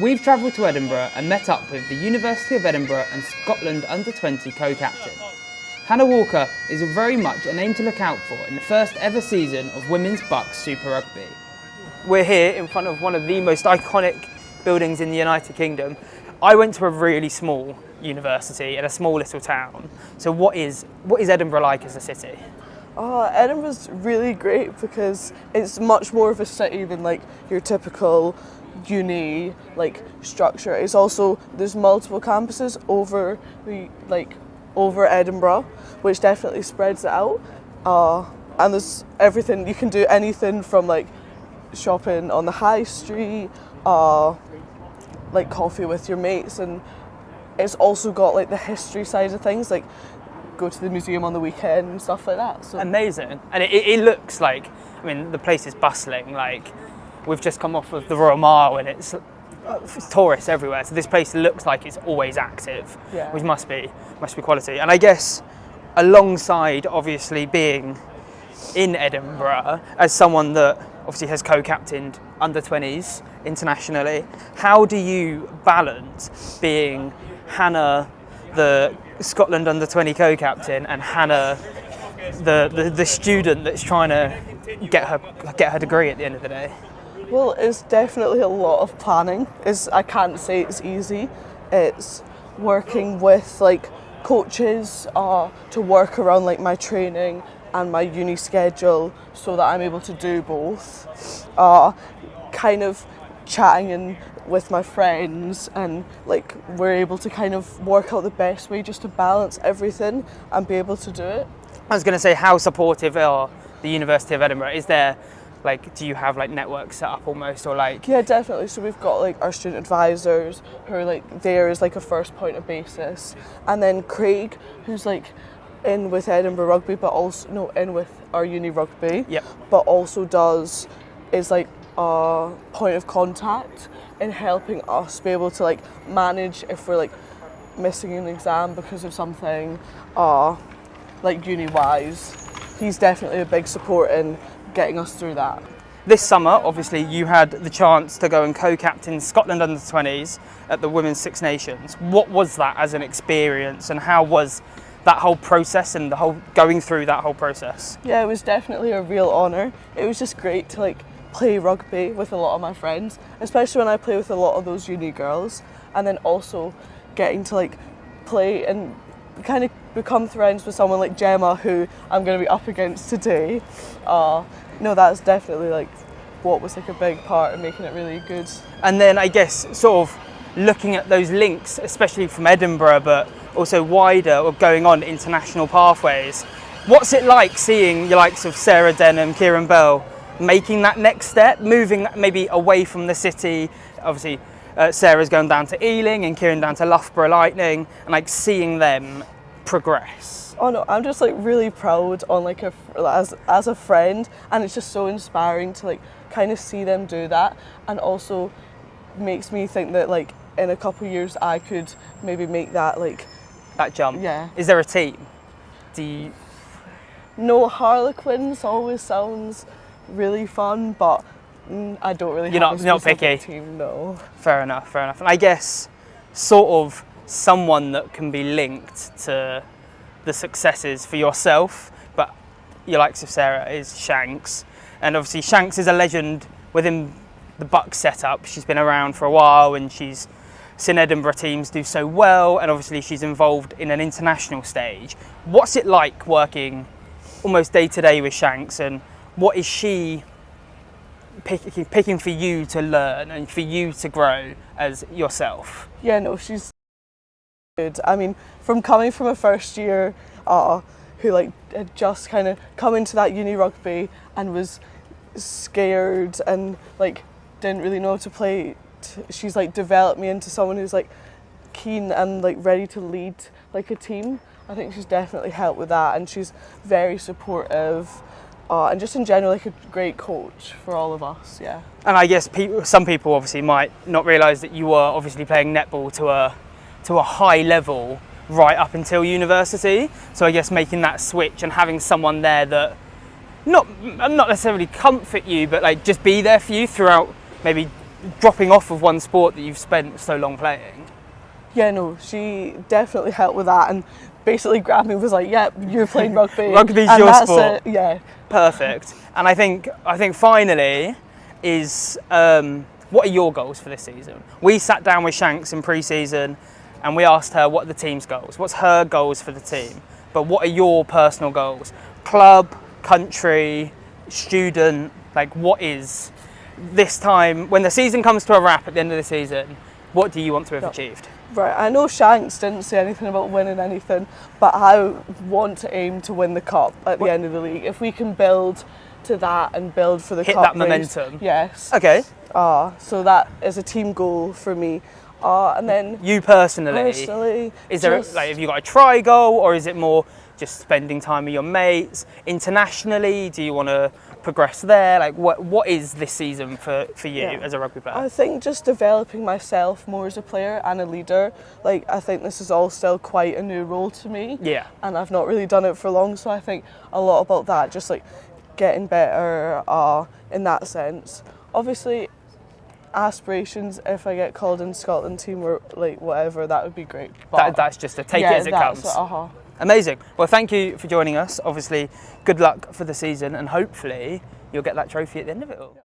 We've travelled to Edinburgh and met up with the University of Edinburgh and Scotland Under-20 co-captain. Hannah Walker is very much a name to look out for in the first ever season of Women's Bucks Super Rugby. We're here in front of one of the most iconic buildings in the United Kingdom. I went to a really small university in a small little town. So what is Edinburgh like as a city? Edinburgh's really great because it's much more of a city than like your typical uni structure. It's also, there's multiple campuses over Edinburgh, which definitely spreads it out. And there's everything, you can do anything from like shopping on the high street, like coffee with your mates, and it's also got like the history side of things, like go to the museum on the weekend and stuff like that. So amazing. And it looks like, I mean, the place is bustling. Like, we've just come off of the Royal Mile and it's tourists everywhere. So this place looks like it's always active, yeah. Which must be quality. And I guess alongside obviously being in Edinburgh, as someone that obviously has co-captained under-20s internationally, how do you balance being Hannah, the Scotland under-20 co-captain, and Hannah, the student that's trying to get her degree at the end of the day? Well, it's definitely a lot of planning. I can't say it's easy. It's working with like coaches to work around like my training and my uni schedule so that I'm able to do both. Kind of chatting with my friends, and like we're able to kind of work out the best way just to balance everything and be able to do it. I was going to say, how supportive are the University of Edinburgh? Is there do you have like networks set up almost, or like? Yeah, definitely. So we've got like our student advisors who are like there as like a first point of basis, and then Craig, who's like in with Edinburgh Rugby, but also in with our uni rugby. Yep. But also is like a point of contact in helping us be able to like manage if we're like missing an exam because of something, like uni wise. He's definitely a big support in getting us through that. This summer, obviously, you had the chance to go and co-captain Scotland under-20s at the Women's Six Nations. What was that as an experience, and how was that whole process and going through that whole process? Yeah, it was definitely a real honour. It was just great to like play rugby with a lot of my friends, especially when I play with a lot of those uni girls, and then also getting to like play and kind of become friends with someone like Gemma, who I'm going to be up against today. No, that's definitely like what was like a big part of making it really good. And then I guess sort of looking at those links, especially from Edinburgh, but also wider, or going on international pathways. What's it like seeing your likes of Sarah Denham, Kieran Bell making that next step, moving maybe away from the city? Obviously, Sarah's going down to Ealing and Kieran down to Loughborough Lightning, and like seeing them progress. Oh no, I'm just like really proud on like as a friend, and it's just so inspiring to like kind of see them do that, and also makes me think that like in a couple of years I could maybe make that jump. Yeah. Is there a team? Do you? No, Harlequins always sounds really fun, but I don't really. You're not picky. Team, no. Fair enough. And I guess sort of someone that can be linked to the successes for yourself, but your likes of Sarah, is Shanks. And obviously Shanks is a legend within the Bucks setup. She's been around for a while and she's seen Edinburgh teams do so well, and obviously she's involved in an international stage. What's it like working almost day to day with Shanks, and what is she picking for you to learn and for you to grow as yourself? Yeah, no, she's good. I mean, coming from a first year who like had just kind of come into that uni rugby and was scared and like didn't really know how to play, she's like developed me into someone who's like keen and like ready to lead like a team. I think she's definitely helped with that, and she's very supportive, and just in general like a great coach for all of us. Yeah. And I guess some people obviously might not realise that you were obviously playing netball to a high level right up until university. So I guess making that switch and having someone there that not necessarily comfort you, but like just be there for you throughout maybe dropping off of one sport that you've spent so long playing. Yeah, no, she definitely helped with that and basically grabbed me and was like, yep, you're playing rugby. Rugby's and your that's sport. It. Yeah. Perfect. And I think finally is, what are your goals for this season? We sat down with Shanks in pre-season and we asked her what are the team's goals. What's her goals for the team? But what are your personal goals? Club, country, student, like what is this time, when the season comes to a wrap at the end of the season, what do you want to have achieved? Right, I know Shanks didn't say anything about winning anything, but I want to aim to win the cup at the end of the league. If we can build to that and build for the Hit cup that race, momentum. yes. Okay. So that is a team goal for me. And then You personally, is there like, have you got a try goal, or is it more just spending time with your mates? Internationally, do you want to progress there? Like what is this season for you as a rugby player? I think just developing myself more as a player and a leader. Like, I think this is all still quite a new role to me. Yeah. And I've not really done it for long, so I think a lot about that, just like getting better in that sense. Obviously, aspirations, if I get called in Scotland team or like whatever, that would be great. But That's just a take it as it comes. Amazing. Well, thank you for joining us. Obviously, good luck for the season, and hopefully you'll get that trophy at the end of it all.